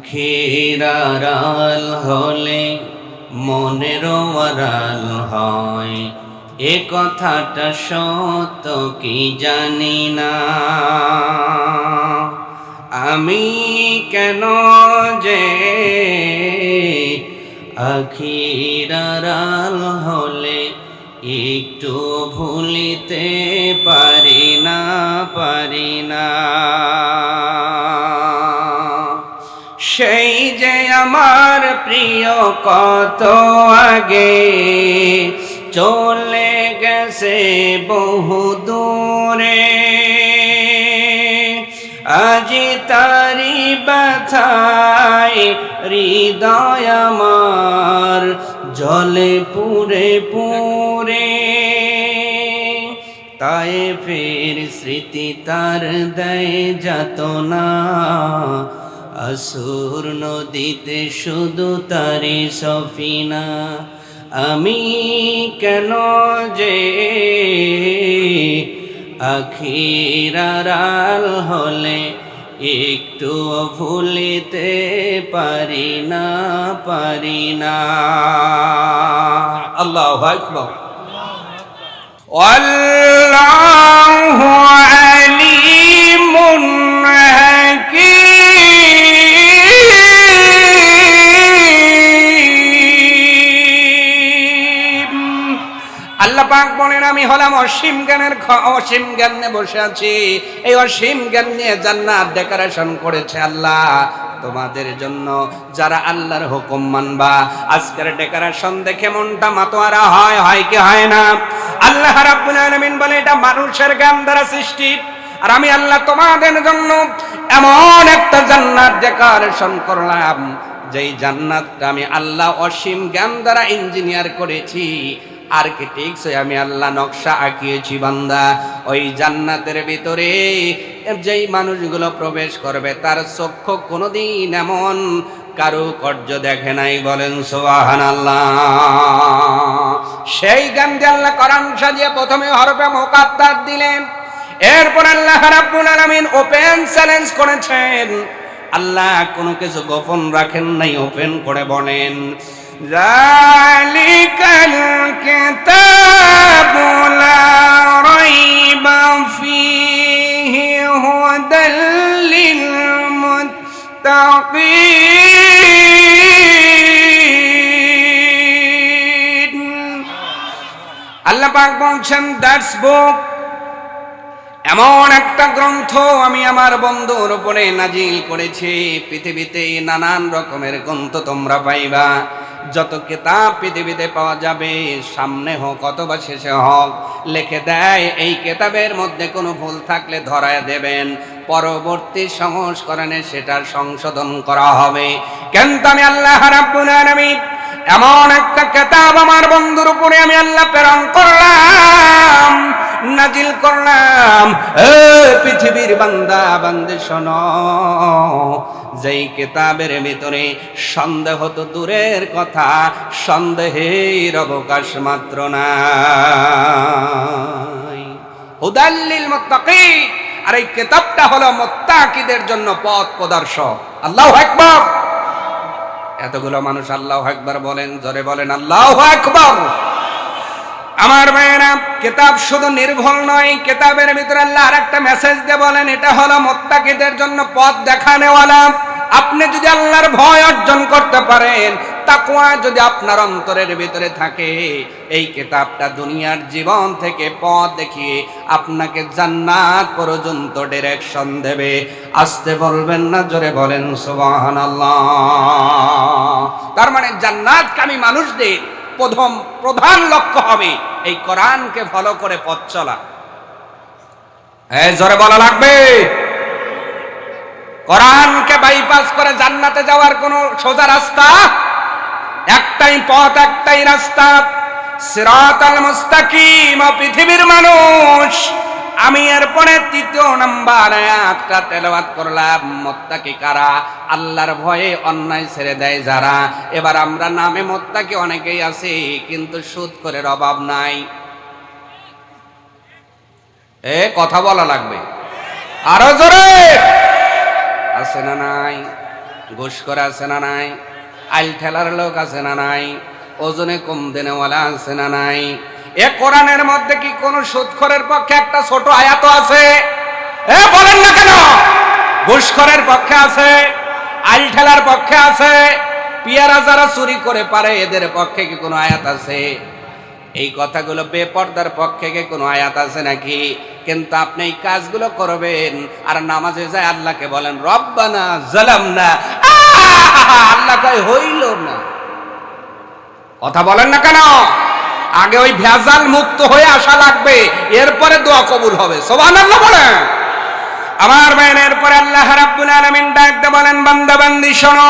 চোখের আড়াল হলে মনের আড়াল হয়, এ কথাটা সত্য কি জানি না। আমি কেন যে আখির আড়াল হলে একটু ভুলিতে পারি না। সেই যে আমার প্রিয় কত আগে চলে গেছে বহু দূরে, আজি তারি ব্যথায় হৃদয় আমার জলে পুরে পুরে। তাই ফের স্মৃতি তার দেয় যাতনা, আসুর নদীতে শুধু তারি সফিনা। আমি কেন যে আখির আড়াল হলে একটু ভুলিতে পারি না। আল্লাহু আকবার। আল্লাহু আলিমুন হাকীম। আল্লাহ পাক বলেন, আমি হলাম অসীম জ্ঞান নিয়ে বসে আছি। এই অসীম জ্ঞান নিয়ে জান্নাত ডেকোরেশন করেছে আল্লাহ তোমাদের জন্য, যারা আল্লাহর হুকুম মানবা। আজকের ডেকোরেশন দেখে মনটা মাতোয়ারা হয় কি হয় না? আল্লাহ রাব্বুল আলামিন বলে, এটা মানুষের জ্ঞান দ্বারা সৃষ্টি, আর আমি আল্লাহ তোমাদের জন্য এমন একটা জান্নাত ডেকোরেশন করলাম, যেই জান্নাতটা আমি আল্লাহ অসীম জ্ঞান দ্বারা ইঞ্জিনিয়ার করেছি, আর্কিটেক্টস আমি আল্লাহ নকশা আঁকিয়েছি বান্দা। ওই জান্নাতের ভিতরে যেই মানুষগুলো প্রবেশ করবে তার চক্ষু কোনোদিন এমন কারুকার্য দেখে নাই, বলেন সুবহানাল্লাহ। সেই জ্ঞান দিয়ে আল্লাহ কোরআন সাজিয়ে প্রথমে হরফে মুকাদ্দার দিলেন, এরপর আল্লাহ রাব্বুল আলামিন ওপেন চ্যালেঞ্জ করেছেন। আল্লাহ কোনো কিছু গোপন রাখেন নাই, ওপেন করে বলেন, যালিকাল কিতাবু লা রাইবা ফীহি হুদাল লিল মুত্তাকিন। আল্লাহ পাক বলছেন, দ্যাটস বুক, এমন একটা গ্রন্থ আমি আমার বন্ধুর উপরে নাজিল করেছি। পৃথিবীতে নানান রকমের গ্রন্থ তোমরা পাইবা, যত কিতাব পৃথিবীতে পাওয়া যাবে, সামনে হোক অথবা শেষে হোক, লিখে দেয় এই কিতাবের মধ্যে কোনো ভুল থাকলে ধরায় দেবেন, পরবর্তী সংস্করণে সেটার সংশোধন করা হবে। কিন্তু আমি আল্লাহ রাব্বুল আলামিন এমন একটা কিতাব আমার বন্ধুর উপরে আমি আল্লাহ প্রেরণ করলাম, নাজিল করলাম। পৃথিবীর বান্দা বান্দে শোনো, যেই কিতাবের ভিতরে সন্দেহ তো দূরের কথা, সন্দেহের অবকাশ মাত্র নাই। হুদাল লিল মুত্তাকিন, আর এই কিতাবটা হলো মুত্তাকিদের জন্য পথ প্রদর্শক। আল্লাহু আকবার। এতগুলো মানুষ আল্লাহু আকবার বলেন, জোরে বলেন আল্লাহু আকবার। আমার ভাইয়েরা, কিতাব শুধু নির্ভুল নয়, কিতাবের ভিতরে আল্লাহ আরেকটা মেসেজ দিয়ে বলেন, এটা হলো মুত্তাকিদের জন্য পথ দেখানেওয়ালা। আপনি যদি আল্লাহর ভয় অর্জন করতে পারেন, তাকওয়া যদি আপনার অন্তরের ভিতরে থাকে, এই কিতাবটা দুনিয়ার জীবন থেকে পথ দেখিয়ে আপনাকে জান্নাত পর্যন্ত ডিরেকশন দেবে। আসতে বলবেন না, জোরে বলেন সুবহানাল্লাহ। তার মানে জান্নাতকামী মানুষদের প্রধান লক্ষ্য হবে এই কোরআনকে ফলো করে পথ চলা। জোরে বলা লাগবে। কোরআনকে বাইপাস করে জান্নাতে যাওয়ার কোন সোজা রাস্তা? একটাই পথ, একটাই রাস্তা, সিরাতাল মুস্তাকিম। পৃথিবীর মানুষ, আমি এরপরে 3 নম্বর আয়াতটা তেলাওয়াত করলাম। মুত্তাকি কারা? আল্লাহর ভয়ে অন্যায় ছেড়ে দেয় যারা। এবার আমরা নামে মুত্তাকি অনেকেই আছি, কিন্তু সুদ করে অভাব নাই। কথা বলা লাগবে আরো জোরে, আছে না নাই? ঘুষখোর আছে না নাই? আইল ঠেলার লোক আছে না নাই? ওজনে কম দেনেওয়ালা আছে না নাই? এ কোরআনের মধ্যে কি কোন সুদখোরের পক্ষে একটা ছোট আয়াত আছে? এ বলেন না কেন? ঘুষখোরের পক্ষে আছে, আইল ঠেলার পক্ষে আছে, পিয়ারা যারা চুরি করে পারে এদের পক্ষে কি কোনো আয়াত আছে? এই কথাগুলো বেপরদার পক্ষে কি কোনো আয়াত আছে নাকি? কিন্তু আপনি এই কাজগুলো করবেন আর নামাজে যায় আল্লাহকে বলেন রব্বানা জালামনা, আল্লাহ কয় হইল না। কথা বলেন না কেন? আগে ওই ভেজাল মুক্ত হয়ে আসা লাগবে, এরপরে দোয়া কবুল হবে। সুবহানাল্লাহ বলেন। আমার ভাইয়ের পরে আল্লাহ রাব্বুল আলামিন ডাকতে বলেন বান্দা বান্দি শোনো,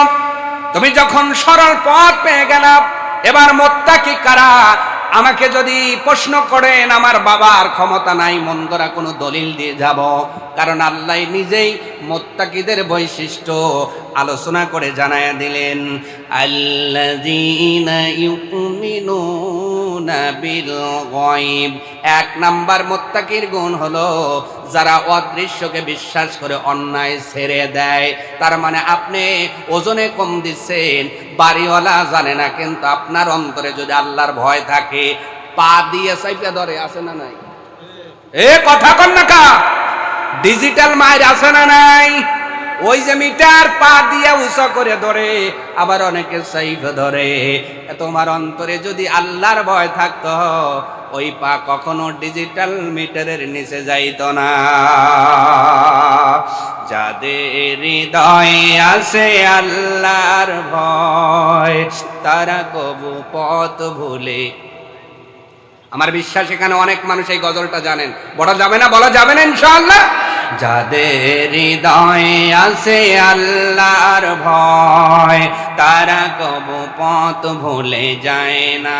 তুমি যখন সরল পথ পেয়ে গেলা, এবার মুত্তাকি কারা? আমাকে যদি প্রশ্ন করেন আমার বাবার ক্ষমতা নাই মন গড়া কোনো দলিল দিয়ে যাব, কারণ আল্লাহ নিজেই মুত্তাকিদের বৈশিষ্ট্য আলোচনা করে জানায়া দিলেন। আল্লাযীনা ইউমিনুনা বিল গায়ব, এক নাম্বার মুত্তাকির গুণ হলো যারা অদৃশ্যকে বিশ্বাস করে অন্যায় ছেড়ে দেয়। তার মানে আপনি ওজনে কম দিচ্ছেন, বাড়িওয়ালা জানে না, কিন্তু আপনার অন্তরে যদি আল্লাহর ভয় থাকে, পা দিয়ে চাইপা ধরে, আছে না নাই? এ কথা কন না কা? ডিজিটাল মাইর আছে না নাই? ওই যে মিটার পা দিয়ে উঁচা করে ধরে, আবার অনেকে সাইফ ধরে। তোমার অন্তরে যদি আল্লাহর ভয় থাকতো, ওই পা কখনো ডিজিটাল মিটারের নিচে যাইতো না। যাদের হৃদয়ে আছে আল্লাহর ভয়, তারা কবু পথ ভুলে। আমার বিশ্বাস এখানে অনেক মানুষ এই গজলটা জানেন। বলা যাবে না? বলা যাবে না ইনশাআল্লাহ। যাদের হৃদয়ে আছে আল্লাহর ভয়, তারা কবু পথ ভুলে যায় না।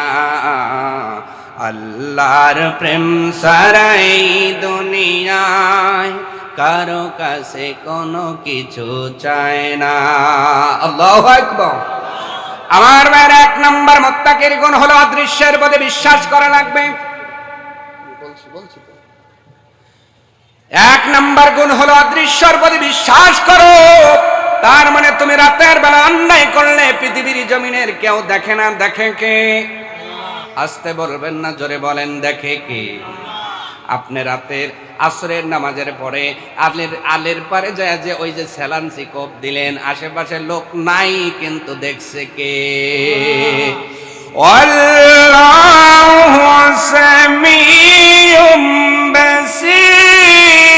আল্লাহর প্রেম ছাড়া এই দুনিয়ায় কারো কাছে কোনো কিছু চায় না। আল্লাহু আকবার। আমার ভাইয়ের এক নম্বর মুত্তাকির গুণ হলো অদৃশ্যের প্রতি বিশ্বাস করা লাগবে। এক নম্বর গুণ হলো অদৃশ্যের প্রতি বিশ্বাস করো। তার মানে তুমি রাতের বেলা অন্যায় করলে পৃথিবীর জমিনের কেউ দেখে না, দেখে কে? আস্তে বলবেন না, জোরে বলেন, দেখে কে? আপনি রাতের আসরের নামাজের পরে আলের পারে যায় যে ওই যে সেলান্সি কোপ দিলেন, আশেপাশে লোক নাই, কিন্তু দেখছে কে? আল্লাহু সামিউম বাসীর।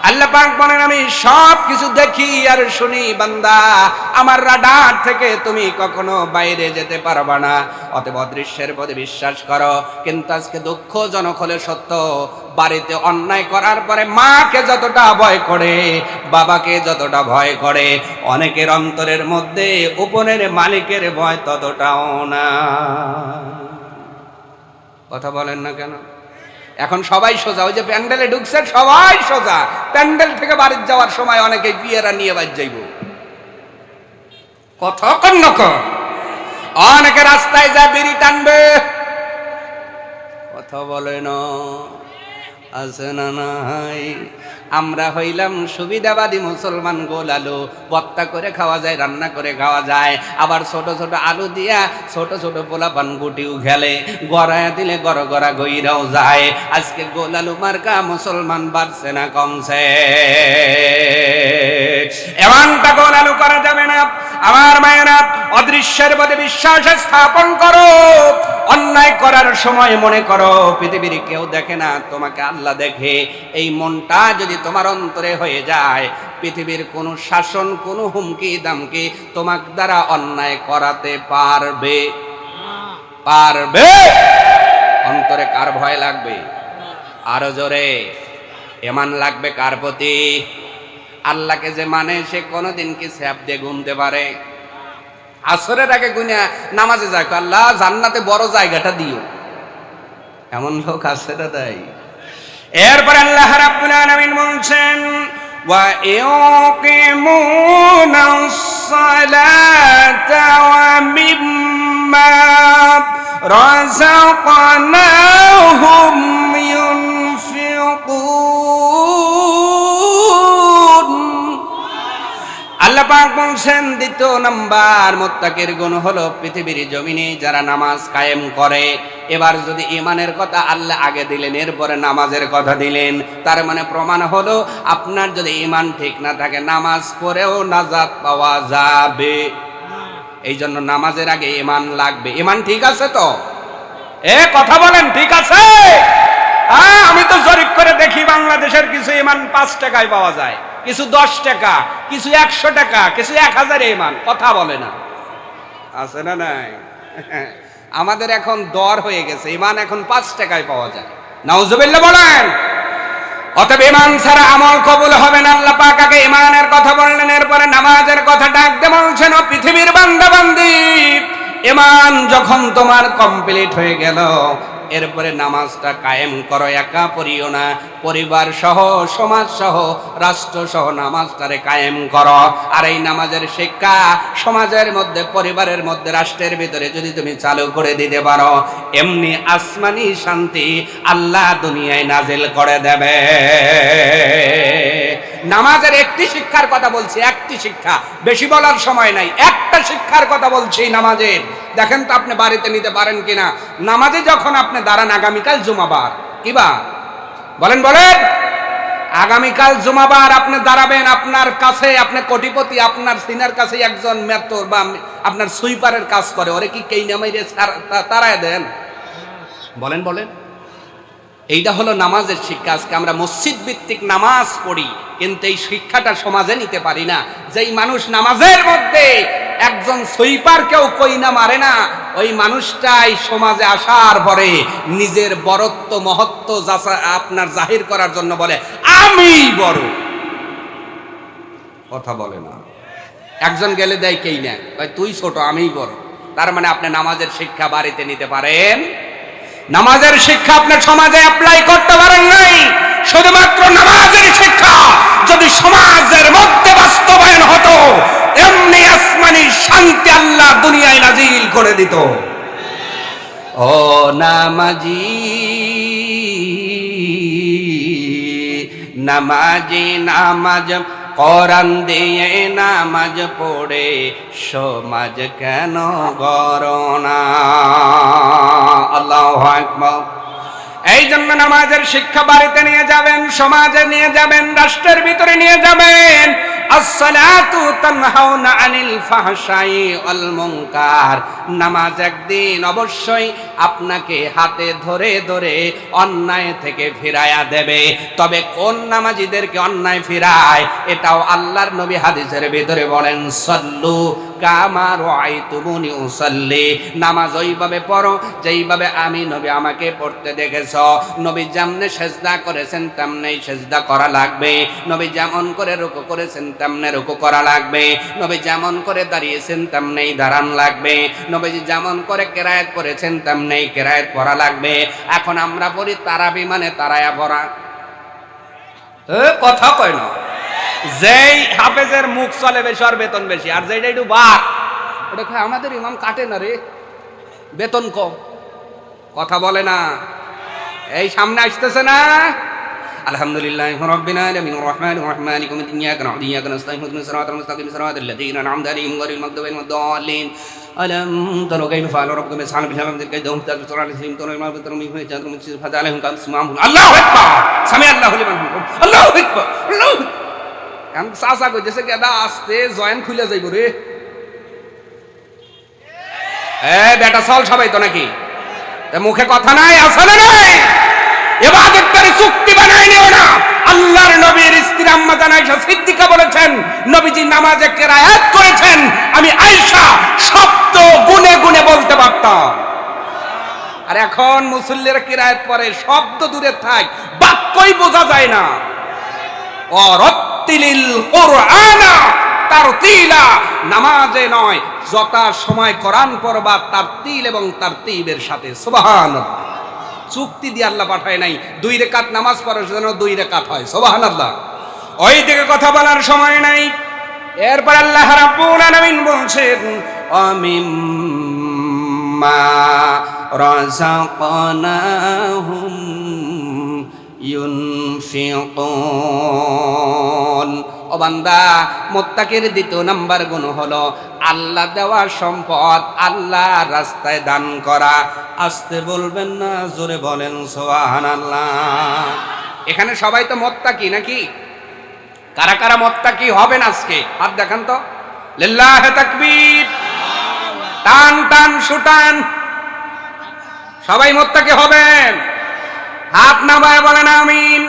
আল্লাহ পাক বলেন আমি সব কিছু দেখি আর শুনি বান্দা, আমার রাডার থেকে তুমি কখনো বাইরে যেতে পারবা না। অতএব অদৃশ্যের প্রতি বিশ্বাস করো। কিন্তু আজকে দুঃখজনক হলে সত্য, বাড়িতে অন্যায় করার পরে মাকে যতটা ভয় করে, বাবাকে যতটা ভয় করে, অনেকের অন্তরের মধ্যে উপনের মালিকের ভয় ততটাও না। কথা বলেন না কেন? এখন সবাই সোজা, ওই যে প্যান্ডেলে ঢুকছে সবাই সোজা, প্যান্ডেল থেকে বাড়ি যাওয়ার সময় অনেকে বিয়েরা নিয়ে বাড়ি যাইব। কথা কন না কন? অনেকে রাস্তায় যা বিড়ি টানবে। কথা বলে না, আছে না নাই? আমরা হইলাম সুবিধাবাদী মুসলমান। গোল আলু ভর্তা করে খাওয়া যায়, রান্না করে খাওয়া যায়, আবার ছোট ছোট আলু দিয়া ছোট ছোট পোলাপান গুটিও খেলে, গড়ায় দিলে গড় গড়া গইরাও যায়। আজকে গোল আলু মার্কা মুসলমান বাড়ছে না কমছে? এমনটা গোল আলু করা যাবে না। আমার মায়েরা, অদৃশ্যের প্রতি বিশ্বাস স্থাপন করো। অন্যায় করার সময় মনে করো পৃথিবীর কেউ দেখে না, তোমাকে আল্লাহ দেখে। এই মনটা যদি তোমার অন্তরে হয়ে যায়, পৃথিবীর কোনো শাসন, কোনো হুমকি দামকি তোমার দ্বারা অন্যায় করাতে পারবে? পারবে? অন্তরে কার ভয় লাগবে? আরো জোরে এমান লাগবে কার প্রতি? আল্লাহকে যে মানে সে কোনোদিন কি স্যাপ দিয়ে ঘুমতে পারে? আসরের আগে গুনা নামাজে যায়, আল্লাহ জান্নাতে বড় জায়গাটা দিও, এমন লোক আছে না? তাই এরপর আল্লাহ রাব্বুল আলামিন বলছেন ওয়া ইউকিমুনাস সালাতা ওয়া মিম্মা রাযাকনাহুম ইউনফিকুন। আল্লাহ পাক বলছেন দ্বিতীয় নাম্বার মুত্তাকির গুণ হলো পৃথিবীর জমিনে যারা নামাজ কায়েম করে। এবার যদি ঈমানের কথা আল্লাহ আগে দিলেন, এরপরে নামাজের কথা দিলেন, তার মানে প্রমাণ হলো আপনার যদি ঈমান ঠিক না থাকে নামাজ পড়েও নাজাত পাওয়া যাবে। এই জন্য নামাজের আগে ঈমান লাগবে। ঈমান ঠিক আছে তো? কথা বলেন ঠিক আছে? আমি তো জরিপ করে দেখি বাংলাদেশের কিছু ঈমান 5 টাকায় পাওয়া যায়, কিছু 10 টাকা, কিছু 100 টাকা, কিছু 1000 ঈমান। কথা বলে না, আছে না নাই? আমাদের এখন দর হয়ে গেছে, ঈমান এখন 5 টাকায় পাওয়া যায়। নাউজুবিল্লাহ বলেন। অতএব ঈমান ছাড়া আমল কবুল হবে না। আল্লাহ পাক আগে ঈমানের কথা বললেন, এরপরে নামাজের কথা ডাক দিয়ে বলছেন, ও পৃথিবীর বান্দা বান্দি, ঈমান যখন তোমার কমপ্লিট হয়ে গেল, এরপরে নামাজটা কায়েম করো। একা পড়িও না, পরিবার সহ, সমাজ সহ, রাষ্ট্র সহ নামাজটারে কায়েম করো। আর এই নামাজের শিক্ষা সমাজের মধ্যে, পরিবারের মধ্যে, রাষ্ট্রের ভিতরে যদি তুমি চালু করে দিতে পারো, এমনি আসমানি শান্তি আল্লাহ দুনিয়ায় নাজিল করে দেবে। নামাজের একটি শিক্ষার কথা বলছি, একটি শিক্ষা, বেশি বলার সময় নাই। একটা শিক্ষার কথা বলছি নামাজের। দেখেন তো আপনি বাড়িতে নিতে পারেন কিনা। নামাজে যখন আপনি দাঁড়ান, আগামীকাল জুমাবার, কিবা বলেন বলেন, আগামীকাল জুমাবার আপনি দাঁড়াবেন, আপনার কাছে, আপনি কোটিপতি, আপনার সিনার কাছে একজন মেট্রোর বা আপনার সুইপারের কাজ করে, ওরে কি কেই নামাইরে তারায় দেন? বলেন বলেন। এইটা হলো নামাজের শিক্ষা। আজকে আমরা মসজিদ ভিত্তিক নামাজ পড়ি, কিন্তু এই শিক্ষাটা সমাজে নিতে পারি না। যেই মানুষ নামাজের মধ্যে একজন সুইপারকেও কইনা মারে না, ওই মানুষটাই সমাজে আসার পরে নিজের বরত্ব, মহত্ব আপনার জাহির করার জন্য বলে আমি বড়। কথা বলে না। একজন গেলে দেয় কেই না, তুই ছোট আমিই বড়। তার মানে আপনি নামাজের শিক্ষা বাড়িতে নিতে পারেন, নামাজের শিক্ষা আপনার সমাজে অ্যাপ্লাই করতে পারেন নাই। শুধুমাত্র নামাজের শিক্ষা যদি সমাজের মধ্যে বাস্তবায়ন হতো, এমনি আসমানি শান্তি আল্লাহ দুনিয়ায় নাজিল করে দিত। ও নামাজি, নামাজি, নামাজ কোরআন দিয়ে নামাজ পড়ে সমাজ কেন গড়না? আল্লাহু আকবার। এই জন্য নামাজের শিক্ষা বাড়িতে নিয়ে যাবেন, সমাজে নিয়ে যাবেন, রাষ্ট্রের ভিতরে নিয়ে যাবেন। আসসালাতু তানহাউনা আনিল ফাহশাই ওয়াল মুনকার। নামাজ একদিন অবশ্যই আপনাকে হাতে ধরে ধরে অন্যায় থেকে ফিরায়া দেবে। তবে কোন নামাজীদেরকে অন্যায় ফিরায়, এটাও আল্লাহর নবী হাদিসের ভিতরে বলেন, সাল্লু কামা রাআইতুমুনি উসাল্লি। নামাজ ওইভাবে পড়ো যেইভাবে আমি নবী আমাকে পড়তে দেখেছ। নবী যেমনে সেজদা করেছেন তেমনি সেজদা করা লাগবে। নবী যেমন করে রুকু করেছেন তেমনি রুকু করা লাগবে। নবী যেমন করে দাঁড়িয়েছেন তেমনি দাঁড়ান লাগবে। নবীজি যেমন করে কেরায়েত করেছেন তেমনি কেরায়েত পড়া লাগবে। এখন আমরা পড়ি তারাবি মানে তারায়া পড়া। কথা কয় না। যেই হাফেজের মুখ চলে বেশি আর বেতন বেশি, আর যেটা একটু বাদ, ওটা খায় আমাদের ইমাম কাটে না রে, বেতন কম। কথা বলে না। এই সামনে আসতেছে না, আলহামদুলিল্লাহি রাব্বিল আলামিন রহমানির রহিম মালিকি ইয়াউমিদ্দিন ইয়াকা না'বুদু ওয়া ইয়াকা নাস্তাঈন ইহদিনাস সিরাতাল মুস্তাকিম সিরাতাল লাযীনা আন'আমতা আলাইহিম গায়রিল মাগদুবি আলাইহিম ওয়াদ-দাল্লিন। আলাম তারা কাইফা ফাআলা রাব্বুকা বিআসহাবিল ফিল আরদি কাইদাহুম তাজরা আলাইহিম তারাইমা বিতরমিহি ওয়া জাদরুম মিসির ফাজালাহুম কাসমাহুম। আল্লাহু আকবার, সামি আল্লাহু লিমান হামিদ, আল্লাহু আকবার, আল্লাহু। এখন চাচা কইতেছে গেদা আস্তে জয়েন খুলে যাইব রে। বেটা চল সবাই তো নাকি, মুখে কথা নাই, আছে না নাই? ইবাদত করে চুক্তি বানায় নিও না। আল্লাহর নবীর স্ত্রী আম্মা জান আয়েশা সিদ্দিকা বলেছেন, নবীজি নামাজে কিরায়াত করেছেন, আমি আয়েশা শব্দ গুনে গুনে বলতে পারতাম। আর এখন মুসল্লিরা কিরায়াত করে, শব্দ দূরে থাক, বাক্যই বোঝা যায় না। ওয়ারাত্তিলিল কুরআনা তারতিলা। নামাজে নয়, যত সময় কোরআন পড়বা তারতিল এবং তারতিবের সাথে। সুবহানাল্লাহ। চুক্তি দিয়ে আল্লাহ পাঠায় নাই 2 রাকাত নামাজ পড়ার জন্য 2 রাকাত হয়। সুবহানাল্লাহ। ওই দিকে কথা বলার সময় নাই। এরপর আল্লাহ রাব্বুল আলামিন বলছেন, আমিম্মা রাযাকনাহুম ইউনফিকুন। ও বান্দা, মুত্তাকির দ্বিতীয় নাম্বার গুণ হলো আল্লাহ দেওয়া সম্পদ আল্লাহর রাস্তায় দান করা। আস্তে বলবেন না, জোরে বলেন সুবহানাল্লাহ। এখানে সবাই তো মুত্তাকি নাকি? কারা কারা মুত্তাকি হবেন আজকে হাত দেখান তো। লিল্লাহি তাকবীর, টান টান শুটান। সবাই মুত্তাকি হবেন, হাত নামায় বলেন আমিন।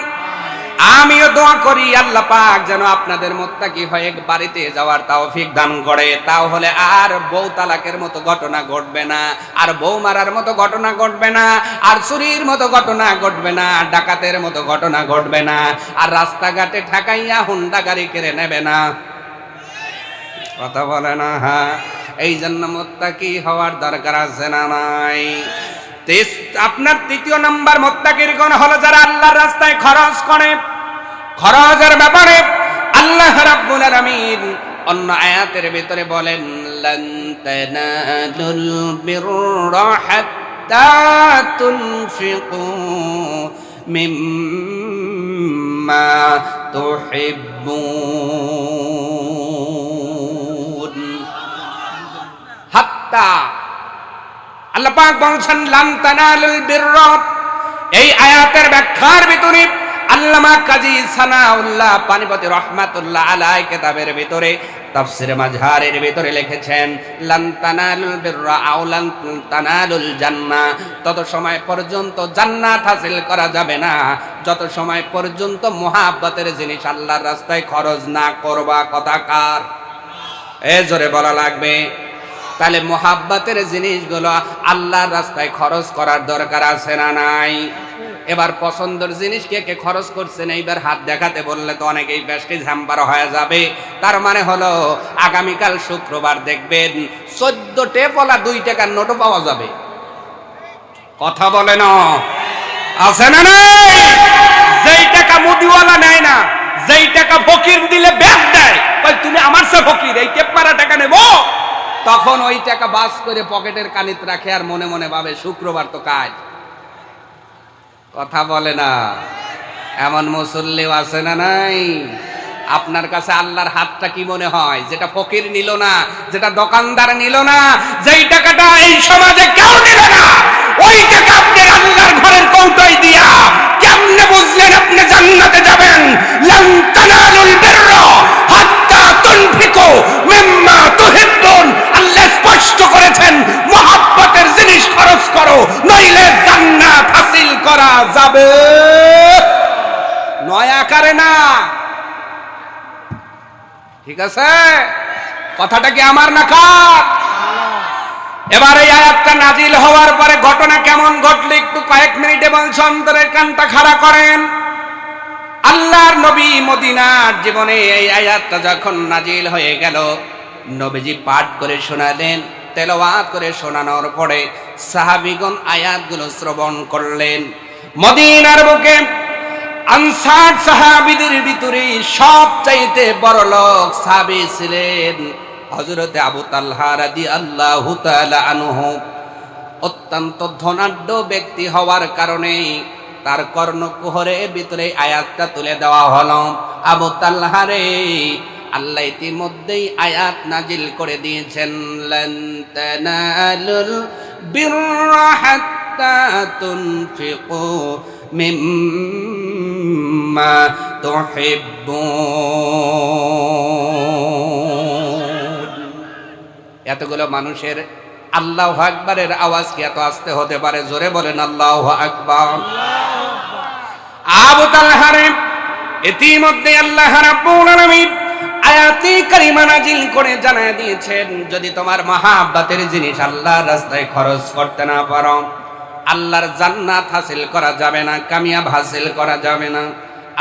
আমিও দোয়া করি আল্লাহ পাক যেন আপনাদের মুত্তাকি হয়ে বাড়িতে যাওয়ার তৌফিক দান করে। তাহলে আর বউ তালাকের মতো ঘটনা ঘটবে না, আর বউ মারার মতো ঘটনা ঘটবে না, আর চুরির মতো ঘটনা ঘটবে না, ডাকাতের মতো ঘটনা ঘটবে না, আর রাস্তাঘাটে ঠেকাইয়া হুন্ডা গাড়ি কেড়ে নেবে না। কথা বলে না? হ্যাঁ, এই জন্য মুত্তাকি হওয়ার দরকার আছে না নাই? আপনার তৃতীয় নাম্বার মুত্তাকির গুণ হলো যারা আল্লাহর রাস্তায় খরচ করে। খরচের ব্যাপারে আল্লাহ রাব্বুল আলামিন অন্য আয়াতের ভিতরে বলেন, লান তানালুল বিররা হাত্তা তুনফিকু মিম্মা তুহিব্বুন। হাত্তা আল্লাহ পাক বলছেন লান তানালুল বিররা। এই আয়াতের ব্যাখ্যার ভিতরে আল্লামা কাজী সানাউল্লাহ পানিপতি রহমাতুল্লাহ আলাইহি কিতাবের ভিতরে তাফসীরে মাজহারের ভিতরে লিখেছেন, লান তানালুল বিররা আও লান তানালুল জান্নাহ। তত সময় পর্যন্ত জান্নাত হাসিল করা যাবে না যত সময় পর্যন্ত মুহাব্বতের জিনিস আল্লাহর রাস্তায় খরচ না করবা। কথা কার? এ জোরে বলা লাগবে। তাহলে মুহাব্বতের জিনিসগুলো আল্লাহর রাস্তায় খরচ করার দরকার আছে না নাই? এবার পছন্দের জিনিস কে কে খরচ করছেন এইবার হাত দেখাতে বললে তো অনেকেই বেশি ঝাম্বার হয়ে যাবে। তার মানে হলো আগামীকাল শুক্রবার দেখবেন 14 টেপলা 2 টাকার নোটও পাওয়া যাবে। কথা বলে না? আছে না নাই? যেই টাকা মুদিওয়ালা নেয় না, যেই টাকা ফকির দিলে ব্যাগ দেয়, কই তুমি আমার সে ফকির, এই টেপ মারা টাকা নেব, তখন ওই টাকা বাস করে পকেটের কানিতে রাখে আর মনে মনে ভাবে শুক্রবার তো কাজ। কথা বলে না? এমন মুসল্লিও আছে না নাই? আপনার কাছে আল্লাহর হাতটা কি মনে হয়? যেটা ফকির নিল না, যেটা দোকানদার নিল না, যেই টাকাটা এই সমাজে কেউ দিবে না, ওই টাকা আপনি আল্লাহর ঘরের কৌটোয় দিয়া কেমনে বুঝলেন আপনি জান্নাতে যাবেন? লান তানালুল বিররা হাত্তা তুনফিকু মিম্মা তুহিব্বুন। আল্লাহ স্পষ্ট করেছেন মুহাব্বতের জিনিস খরচ করো, নইলে জান্নাত হাসিল করা যাবে নয় আকারে না। ঠিক আছে? কথাটা কি আমার না কার? এবার এই আয়াতটা নাজিল হওয়ার পরে ঘটনা কেমন ঘটলো একটু কয়েক মিনিটে বলছি, অন্তরের কানটা খাড়া করেন। আল্লাহর নবী মদিনার জীবনে এই আয়াতটা যখন নাজিল হয়ে গেল, নবীজি পাঠ করে শোনালেন। তেলাওয়াত করে শোনানোর পরে সাহাবীগণ আয়াতগুলো শ্রবণ করলেন। মদিনার বুকে আনসার সাহাবীদের ভিতরে সবচাইতে বড় লোক সাহাবী ছিলেন হযরতে আবু তালহা রাদিয়াল্লাহু তাআলা আনহু। অত্যন্ত ধনাঢ্য ব্যক্তি হওয়ার কারণে তার কর্ণকুহরের ভিতরে আয়াতটা তুলে দেওয়া হলো। আবু তালহা রে, আল্লাহ ইতিমধ্যেই আয়াত নাজিল করে দিয়েছেন, লান তানালুল বিররা হাত্তা তুনফিকু মিম্মা তুহিব্বুন। এতগুলো মানুষের আল্লাহু আকবারের আওয়াজ কি এত আস্তে হতে পারে? জোরে বলেন আল্লাহু আকবার। আবু তালহা রে, ইতিমধ্যে আল্লাহ রাব্বুল আলামিন আয়াতে কারিমা নাজিল করে জানায় দিয়েছেন, যদি তোমার মহাব্বতের জিনিস আল্লাহর রাস্তায় খরচ করতে না পারো, আল্লাহর জান্নাত হাসিল করা যাবে না, কামিয়াব হাসিল করা যাবে না।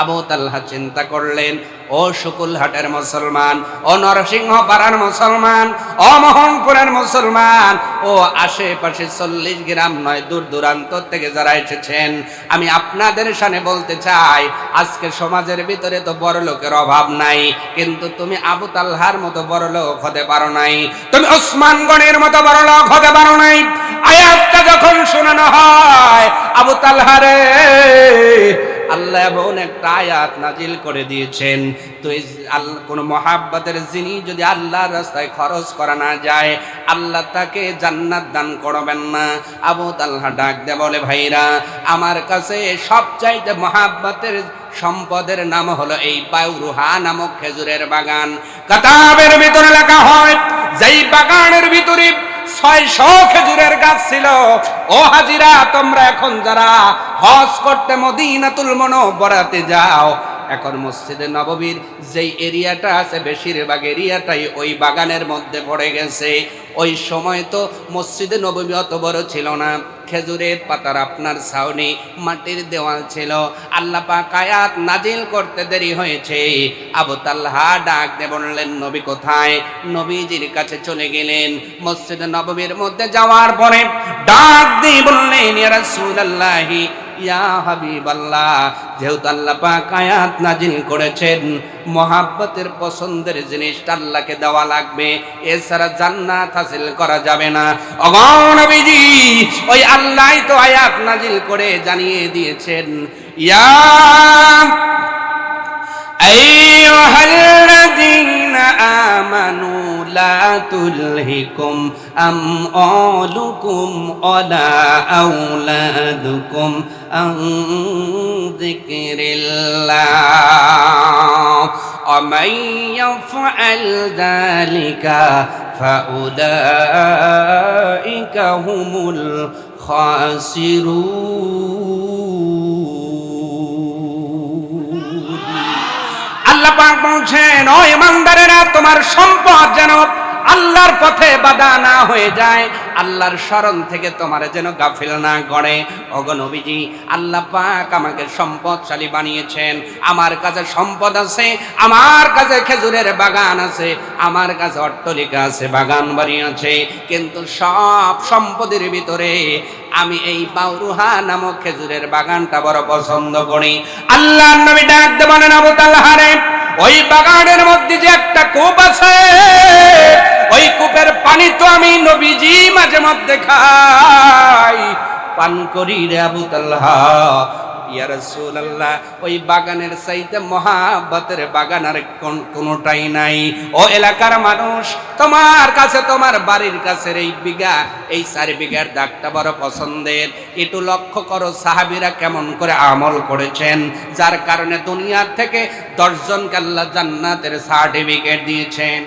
আবু তালহা চিন্তা করলেন, ও শুকুলহাটের মুসলমান, ও নরসিংহ পাড়ার মুসলমান, ও মোহনপুরের মুসলমান, ও আশেপাশে 40 গ্রাম নয় দূর দূরান্ত থেকে যারা এসেছেন, আমি আপনাদের সামনে বলতে চাই, আজকে সমাজের ভিতরে তো বড় লোকের অভাব নাই, কিন্তু তুমি আবু তালহার মতো বড় লোক হতে পারো নাই, তুমি ওসমান গনির মতো বড় লোক হতে পারো নাই। আয়াতটা যখন শোনানো হয়, আবু তালহা রে, আল্লাহ এমন একটা আয়াত নাজিল করে দিয়েছেন। তো এই কোন মহাব্বতের জিনিস যদি আল্লাহর রাস্তায় খরচ করা না যায়, আল্লাহ তাকে জান্নাত দান করবেন না। আবু তালহা ডাক দে বলে, ভাইরা, আমার কাছে সবচাইতে মহাব্বতের সম্পদের নাম হলো এই বায়ুরুহা নামক খেজুরের বাগান। কিতাবের ভিতরে লেখা হয়, যেই বাগানের ভিতরে 600 খেজুরের গাছ ছিল। ও হাজিরা, তোমরা এখন যারা হজ করতে মদিনাতুল মুনাওয়ারাতে যাও, এখন মসজিদে নববীর যেই এরিয়াটা আছে, বেশিরভাগ এরিয়াটাই ওই বাগানের মধ্যে পড়ে গেছে। ওই সময় তো মসজিদে নববী অত বড় ছিল না, খেজুরের পাতার আপনার ছাউনি, মাটির দেওয়াল ছিল। আল্লাহ পাক আয়াত নাজিল করতে দেরি হয়েছে। আবু তালহা ডাক দিয়ে বললেন, নবী কোথায়? নবীজির কাছে চলে গেলেন। মসজিদে নববীর মধ্যে যাওয়ার পরে ডাক দিয়ে বললেন, ইয়া রাসূলুল্লাহি, ইয়া হাবিবাল্লাহ, যেহেতু আল্লাহ পাক আয়াত নাজিল করেছেন মহাব্বতের পছন্দের জিনিসটা আল্লাহকে দেওয়া লাগবে, এছাড়া জান্নাত হাসিল করা যাবে না। ওগো নবীজি, ওই আল্লাহই তো আয়াত নাজিল করে জানিয়ে দিয়েছেন, ইয়া আইয়ুহাল্লাযীনা আমানু লা তুলহিকুম আমওয়ালুকুম ওয়ালা আওলাদুকুম আন যিকরিল্লাহ ওয়া মান ইয়াফআল যালিকা ফাউলাইকা হুমুল খাসিরুন। আল্লাহ পাক বলছেন, ও ইমানদারেরা, তোমার সম্পদ যেন আল্লাহর পথে বাধা না হয়ে যায়, আল্লাহর শরণ থেকে তোমার যেন গাফিল না করে। ওগো নবীজি, আল্লাহ পাক আমাকে সম্পদশালী বানিয়েছেন। আমার কাছে সম্পদ আছে, আমার কাছে খেজুরের বাগান আছে, আমার কাছে অট্টালিকা আছে, বাগান বাড়ি আছে, কিন্তু সব সম্পদের ভিতরে আমি এই বাউরুহা নামক খেজুরের বাগানটা বড় পছন্দ করি। আল্লাহর নবী ডাক দিয়ে বলেন, আবু তালহা রে, ওই বাগানের মধ্যে যে একটা কূপ আছে, ওই কূপের পানি তো আমি নবীজি মাঝে মধ্যে খাই, পান করি রে আবু তালহা। ইয়া রাসূলুল্লাহ, ওই বাগানের চাইতে মহাব্বতের বাগান আর কোনটাই নাই। ও এলাকার মানুষ, তোমার কাছে, তোমার বাড়ির কাছের এই বিঘা, এই 4 বিঘার দাগটা বড় পছন্দের। একটু লক্ষ্য করো সাহাবীরা কেমন করে আমল করেছেন, যার কারণে দুনিয়ার থেকে 10 জনকে আল্লাহ জান্নাতের সার্টিফিকেট দিয়েছেন।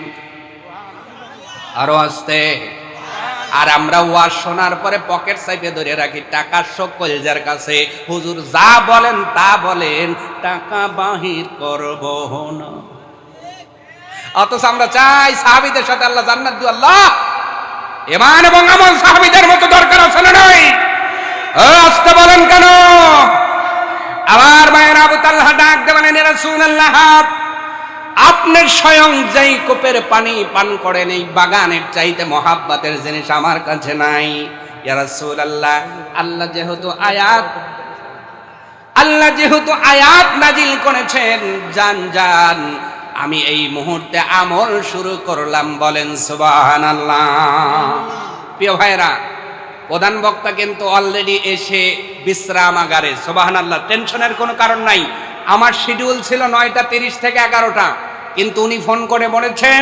আরো আসতে। আর আমরা ওয়াজ শোনার পরে পকেট সাইপে ধরে রাখি, টাকার শোক কলজার কাছে, হুজুর যা বলেন তা বলেন, টাকা বাহির করব না। অথচ আমরা চাই সাহাবীদের সাথে আল্লাহ জান্নাত দিও। আল্লাহ, ঈমান এবং আমল সাহাবীদের মতো দরকার আছে না নাই? আসতে বলেন কেন? আমার ভাইয়ের আবু তালহা ডাক দিয়ে বলেন, ইয়া রাসূলুল্লাহ, আপনি স্বয়ং যেই কূপের পানি পান করেন, এই বাগানের চাইতে মহাব্বতের জিনিস আমার কাছে নাই। ইয়া রাসূলুল্লাহ, আল্লাহ যেহেতু আয়াত নাজিল করেছেন, জান আমি এই মুহূর্তে আমল শুরু করলাম, বলেন সুবহানাল্লাহ। প্রিয় ভাইরা, প্রধান বক্তা কিন্তু অলরেডি এসে বিশ্রামাগারে। সুবহানাল্লাহ, টেনশনের কোনো কারণ নাই। আমার শিডিউল ছিল 9:30 থেকে 11টা, কিন্তু উনি ফোন করে বলেছেন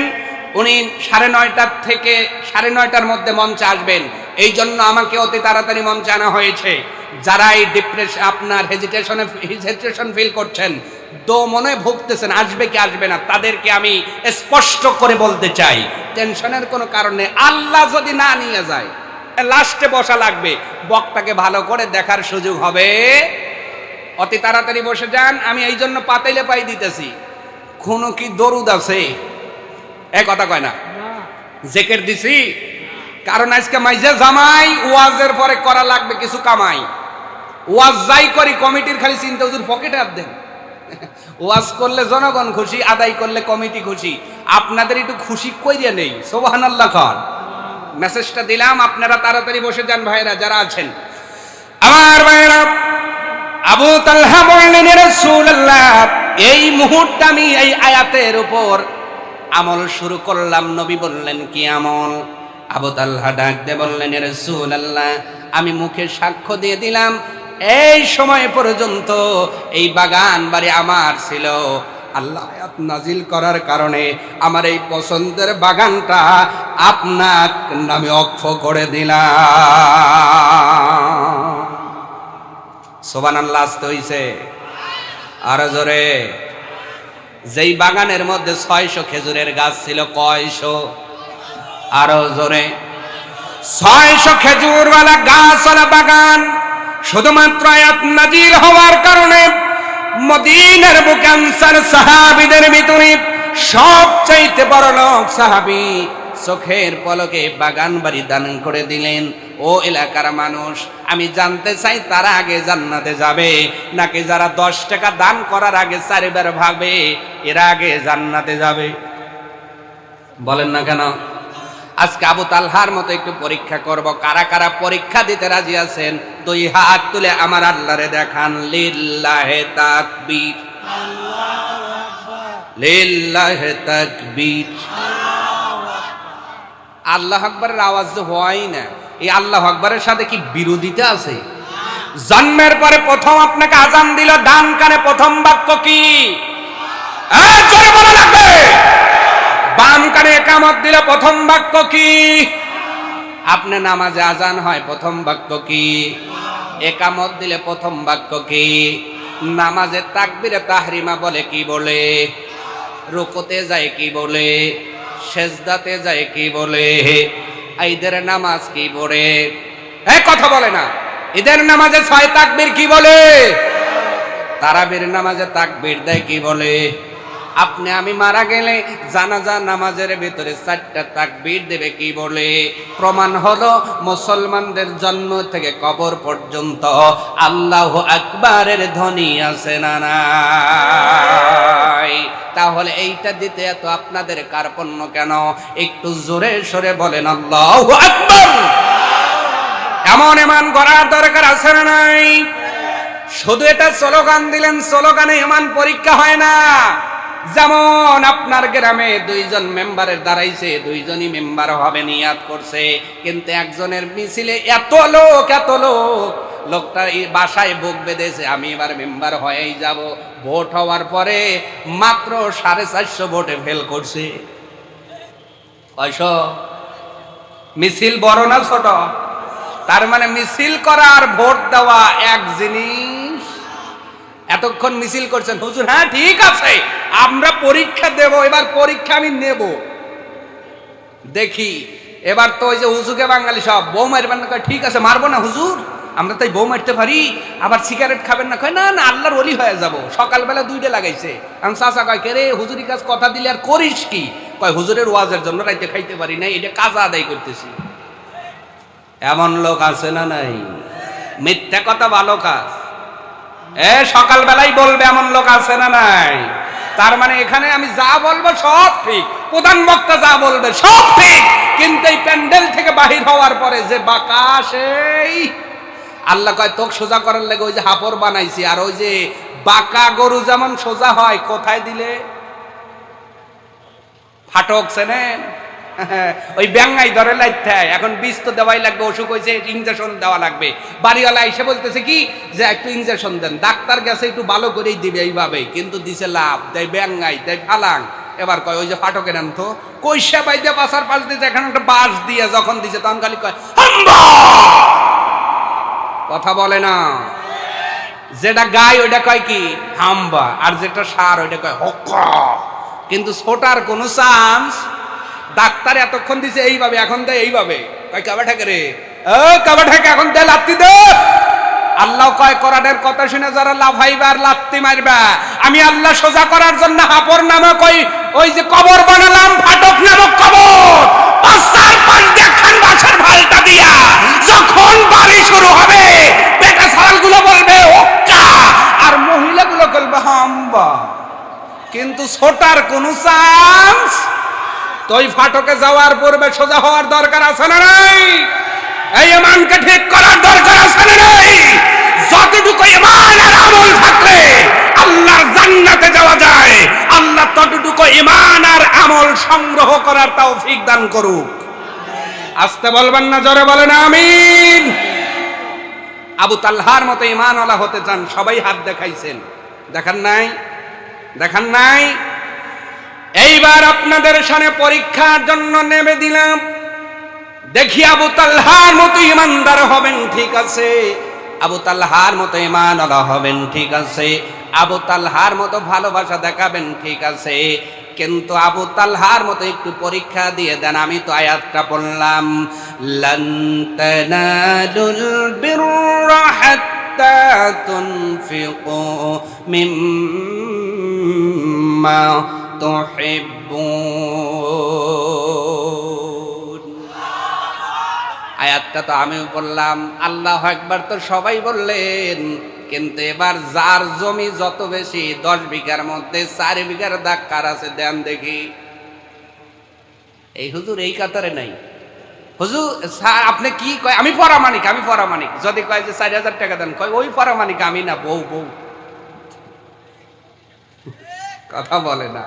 উনি 9:30 থেকে 9:30টার মধ্যে মঞ্চে আসবেন। এই জন্য আমাকে অতি তাড়াতাড়ি মঞ্চে আনা হয়েছে। যারা এই ডিপ্রেশন, আপনার হেজিটেশন ফিল করছেন, মনে ভুগতেছেন আসবে কি আসবে না, তাদেরকে আমি স্পষ্ট করে বলতে চাই, টেনশনের কোনো কারণ নেই। আল্লাহ যদি না নিয়ে যায়, লাস্টে বসা লাগবে, বক্তাকে ভালো করে দেখার সুযোগ হবে। অতি তাড়াতাড়ি বসে যান। আমি এই জন্য পাতাইলে পাই দিতেছি। কোনো কি দরুদ আছে? কথা কয় না, জেকের দিছি, কারণ আজকে মাইজে জামাই, ওয়াজের পরে করা লাগবে কিছু কামাই। ওয়াজ যাই করি, কমিটির খালি চিন্তা, হুজুর পকেটে হাত দেন। ওয়াজ করলে জনগণ খুশি, আদায় করলে কমিটি খুশি। আপনাদের একটু খুশি কইরে নেই। সুবহানাল্লাহ খান। মেসেজটা দিলাম, আপনারা তাড়াতাড়ি বসে যান ভাইরা যারা আছেন। আমার ভাইরা, আবু তালহা বললেন, ইয়া রাসূলুল্লাহ, এই মুহূর্তে আমি এই আয়াতের উপর আমল শুরু করলাম। নবী বললেন, কি আমল? আবু তালহা ডাক দিয়ে বললেন, ইয়া রাসূলুল্লাহ, আমি মুখে সাক্ষ্য দিয়ে দিলাম এই সময় পর্যন্ত এই বাগান বাড়ি আমার ছিল। আল্লাহ আয়াত নাজিল করার কারণে আমার এই পছন্দের বাগানটা আপনার নামে অক্ষ করে দিলাম। সুবহানাল্লাহ আসতে হইছে আর জোরে। যেই বাগানের মধ্যে 600 খেজুরের গাছ ছিল, কয়শো? আরো জোরে। 600 খেজুরওয়ালা গাছওয়ালা বাগান শুধুমাত্র আয়াত নাজিল হওয়ার কারণে মদিনার বুকে আনসার সাহাবীদের ভিতরে সবচাইতে বড় লোক সাহাবী চোখের পলকে বাগান বাড়ি দান করে দিলেন। ও এলাকার মানুষ, আমি জানতে চাই তারা আগে জান্নাতে যাবে নাকি যারা 10 টাকা দান করার আগে 4 বার ভাবে এরা আগে জান্নাতে যাবে? বলেন না কেন? আজকে আবু তালহার মতো একটু পরীক্ষা করব, কারা কারা পরীক্ষা দিতে রাজি আছেন? 2 হাত তুলে আমার আল্লাহরে দেখান। লিল্লাহে তাকবীর, লিল্লাহে তাকবীর। আল্লাহ আকবারের আওয়াজ তো হয় না। এই আল্লাহ আকবারের সাথে কি বিরোধিতা আছে? জন্মের পরে প্রথম আপনাকে আজান দিল, ডান কানে প্রথম বাক্য কি? জোরে বলা লাগবে। বাম কানে ইকামত দিল, প্রথম বাক্য কি? আপনি নামাজে আজান হয়, প্রথম বাক্য কি? ইকামত দিলে প্রথম বাক্য কি? নামাজে তাকবীরে তাহরিমা বলে কি বলে? রুকুতে যায় কি বলে? সেজদাতে যায় কি বলে? ঈদের নামাজ কি পড়ে? কথা বলে না। ঈদের নামাজে 6 তাকবীর কি বলে? তারাবির নামাজে তাকবীর দেয় কি বলে? আপনি আমি মারা গেলে জানাজা নামাজের ভিতরে 4টা তাকবীর দেবে কি বলে? প্রমাণ হলো মুসলমানদের জন্ম থেকে কবর পর্যন্ত আল্লাহু আকবারের ধ্বনি আছে না নাই? তাহলে এইটা দিতে এত আপনাদের কার্পণ্য কেন? একটু জোরে সরে বলেন আল্লাহু আকবার। এমন ইমান গড়ার দরকার আছে না নাই? শুধু এটা স্লোগান দিলেন, স্লোগানে ইমান পরীক্ষা হয় না। যেমন আপনার গ্রামে 2 জন মেম্বারের দাঁড়াইছে, 2 জনই মেম্বার হবে নিয়াত করছে, কিন্তু একজনের মিছিলে এত লোক লোকটা বাসায় বুক বেঁধেছে, আমি এবার মেম্বার হয়েই যাব। ভোট হওয়ার পরে মাত্র 450 ভোটে ফেল করছে। মিছিল বড় না ছোট? তার মানে মিছিল করা আর ভোট দেওয়া এক জিনিস। এতক্ষণ মিছিল করছেন, হুজুর হ্যাঁ ঠিক আছে আমরা পরীক্ষা দেব, এবার পরীক্ষা আমি নেব। দেখি এবার তো ওই যে হুজুকে বাঙালি সব বউ মারবেন না, ঠিক আছে মারবো না হুজুর, আমরা তাই বউ মারতে পারি। আবার সিগারেট খাবেন না, কয় না না আল্লাহর ওলি হয়ে যাব। সকালবেলা 2টা লাগাইছে। আমি চাচা কয় কে রে হুজুরি কাজ কথা দিলে আর করিস কি? কয় হুজুরের ওয়াজের জন্য রাইতে খাইতে পারি না, এটা কাজা আদায় করতেছি। এমন লোক আছে না নাই? মিথ্যা কথা ভালো কাজ সকালবেলাই বলবে, এমন লোক আছে না নাই? তার মানে এখানে আমি যা বলবো সব ঠিক, প্রধান বক্তা যা বলবে সব ঠিক, কিন্তু এই প্যান্ডেল থেকে বাহির হওয়ার পরে যে বাঁকা সেই আল্লাহ কয় তোকে সোজা করার লাগে ওই যে হাপড় বানাইছি। আর ওই যে বাঁকা গরু যেমন সোজা হয় কোথায় দিলে? ফাটক চেনেন? ওই ব্যাঙ্গাই ধরে লাইতে। এখন বীজ তো দেওয়াই লাগবে, অসুখ হয়েছে ইঞ্জেকশন দেওয়া লাগবে। বাড়িওয়ালা এসে বলতেছে কি যে একটু ইঞ্জেকশন দেন, ডাক্তার গেছে একটু ভালো করেই দিবে এইভাবে, কিন্তু দিছে লাভ দেয় ব্যাঙ্গাই দেয় ফালাং। এবার কয় ওই যে ফাটকে নেন তো, কইসা বাইদে পাশার পাশ দিয়েছে, এখানে একটা বাঁশ দিয়ে যখন দিছে তখন খালি কয় হাম্বা, কথা বলে না। যেটা গায় ওইটা কয় কি হাম্বা, আর যেটা সার ওইটা কয় হক্কা। কিন্তু ছোটার কোনো চান্স। ডাক্তার এতক্ষণ দিছে এইভাবে, এখন দেয় এইভাবে, কয় কাবা ঠেকে রে, কাবা ঠেকে, এখন দেয় লাত্তি দে। আল্লাহ কয় কোরআনের কথা শুনে যারা লাফাইবা আর লাত্তি মারবা, আমি আল্লাহ সোজা করার জন্য হাপর নামক ওই যে কবর বানালাম, ফাটক নামক কবর, 5-4 পাশ দেখেন বাঁশের ভালটা দিয়া, যখন বাড়ি শুরু হবে বেটা ছাগলগুলো বলবে ওক্কা আর মহিলাগুলো বলবে হাম্বা। কিন্তু ছোটার কোনো চান্স। তো ওই ফাটকে যাওয়ার পূর্বে সোজা হওয়ার দরকার আছে না নাই? এই ইমানকে ঠিক করার দরকার আছে না নাই? যতটুকু ইমান আর আমল থাকলে আল্লাহর জান্নাতে যাওয়া যায়, আল্লাহ ততটুকু ইমান আর আমল সংগ্রহ করার তৌফিক দান করুক। আস্তে বলবেন না, জোরে বলেন আমিন। আবু তালহার মতো ঈমানওয়ালা হতে চান, সবাই হাত দেখাইছেন, দেখান নাই? দেখান নাই? এইবার আপনাদের সামনে পরীক্ষার জন্য নেমে দিলাম, দেখি আবু তালহার মতো ঈমানদার হবেন, ঠিক আছে, আবু তালহার মতো ঈমানওয়ালা হবেন, ঠিক আছে, আবু তালহার মতো ভালোবাসা দেখাবেন, ঠিক আছে, কিন্তু আবু তালহার মতো একটু পরীক্ষা দিয়ে দেন। আমি তো আয়াতটা পড়লাম, লান তানালুল বিররা হাত্তা তুনফিকু মিম্মা তুহিব্বুন। আয়াতটা তো আমিও বললাম, আল্লাহু আকবার তো সবাই বললেন, কিন্তু এবার যার জমি যত বেশি, 10 বিঘার মধ্যে 4 বিঘার দাগ কার আছে দেন দেখি। এই হুজুর এই কাতারে নাই। হুজুর স্যার আপনি কি কয়? আমি পরামানিক, আমি পরামানিক। যদি কয় যে 4000 টাকা দেন, কয় ওই পরামানিক আমি না, বউ বউ। কথা বলে না।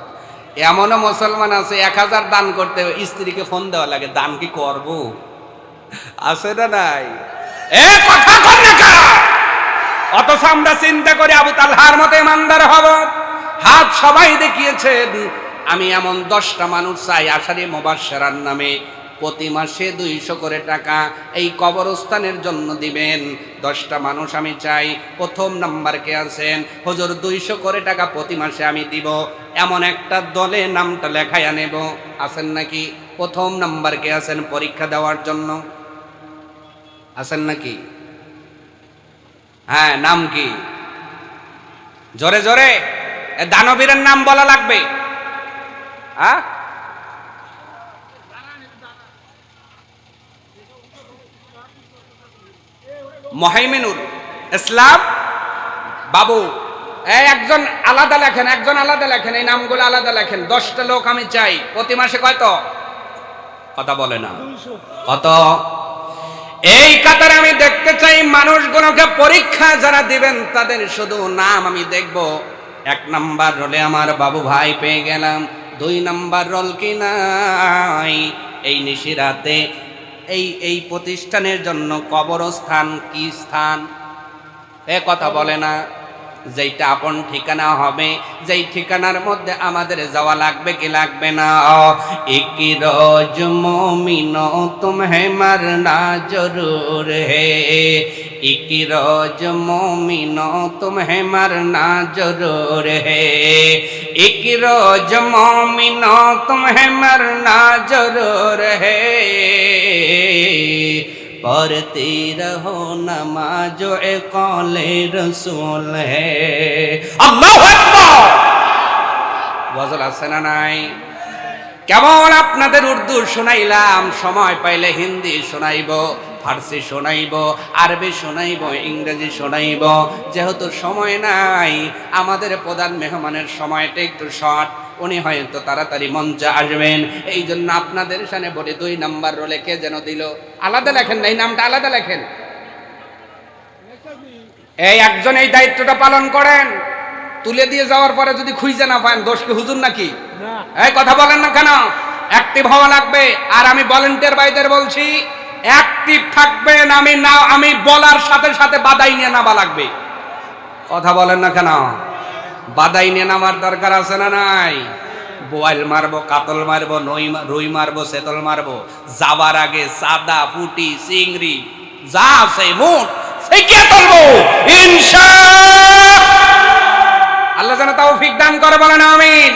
এমনও মুসলমান আছে 1000 দান করতে স্ত্রীকে ফোন দেওয়া লাগে, দান কি করব? আছে না নাই? এ কথা কর না কা? অথচ আমরা চিন্তা করি আবু তালহার মতো ইমানদার হব। হাত সবাই দেখিয়েছেন। আমি এমন 10টা মানুষ চাই আশারে মুবাশশারার নামে প্রতি মাসে 200 করে টাকা এই কবরস্থানের জন্য দিবেন। 10টা মানুষ আমি চাই। প্রথম নাম্বার কে আছেন? হুজুর 200 করে টাকা প্রতি মাসে আমি দিব, এমন একটা দলে নামটা লেখায়া নেব। আছেন নাকি? প্রথম নাম্বার কে আছেন পরীক্ষা দেওয়ার জন্য? আছেন নাকি? হ্যাঁ, নাম কি? জোরে জোরে দানবীরের নাম বলা লাগবে। হ্যাঁ, মহাইমিনুল ইসলাম বাবু। একজন আলাদা লেখেন, একজন আলাদা লেখেন, এই নামগুলো আলাদা লেখেন। 10টা লোক আমি চাই। প্রতি মাসে কত? কথা বলে না। কত? এই কাতারে আমি দেখতে চাই মানুষগুলোকে পরীক্ষা যারা দিবেন তাদের শুধু নাম আমি দেখব। 1 নাম্বার রোলে আমার বাবু ভাই পেয়ে গেলাম। 2 নাম্বার রোল কি নাই? এই নিশিরাতে এই প্রতিষ্ঠানের জন্য কবরস্থান কি স্থান? এ কথা বলে না। যেইটা আপন ঠিকানা হবে, যেই ঠিকানার মধ্যে আমাদের যাওয়া লাগবে কি লাগবে না? একি রোজ মোমিনো তুমহে মরনা জরুর হে, একি রোজ মোমিনো তুমহে মরনা জরুর হে, একি রোজ মোমিনো তুমহে মরনা জরুর হে, পড়তে রহো নমাজ এ কওলে রসূল হে। আল্লাহু আকবার। গজল আছে না নাই? কেমন আপনাদের উর্দু শোনাইলাম, সময় পাইলে হিন্দি শোনাইব, ফার্সি শোনাইব, আরবি শোনাইব, ইংরেজি শোনাইব। যেহেতু সময় নাই, আমাদের প্রধান মেহমানের সময়টা একটু শর্ট, উনি হয়তো তাড়াতাড়ি মঞ্চে আসবেন। এই জন্য আপনাদের সামনে বলি 2 নাম্বার রোলে কে যেন দিল, আলাদা লেখেন না, এই নামটা আলাদা লেখেন। এই একজন এই দায়িত্বটা পালন করেন। তুলে দিয়ে যাওয়ার পরে যদি খুঁজে না পান, দোষ কি হুজুর নাকি? এই কথা বলেন না কেন? অ্যাক্টিভ হওয়া লাগবে। আর আমি ভলান্টিয়ার ভাইদের বলছি, অ্যাক্টিভ থাকবেন। আমি বলার সাথে সাথে বাদাই নিয়ে নামা লাগবে। কথা বলেন না কেন? বাদাই নিয়ে নামার দরকার আছে না নাই? বোয়াল মারবো, কাতল মারবো, রুই মারবো, সেতল মারবো। যাবার আগে সাদা, পুটি, চিংড়ি যা আছে মুঠ সেকে তুলবো ইনশাআল্লাহ। আল্লাহ যেন তৌফিক দান করে, বলেন আমিন।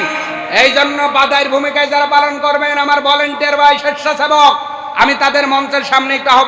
এই জন্য বাদাইয়ের ভূমিকায় যারা পালন করবেন, আমার ভলান্টিয়ার ভাই, স্বেচ্ছাসেবক, আমি তাদের মঞ্চের সামনে একটু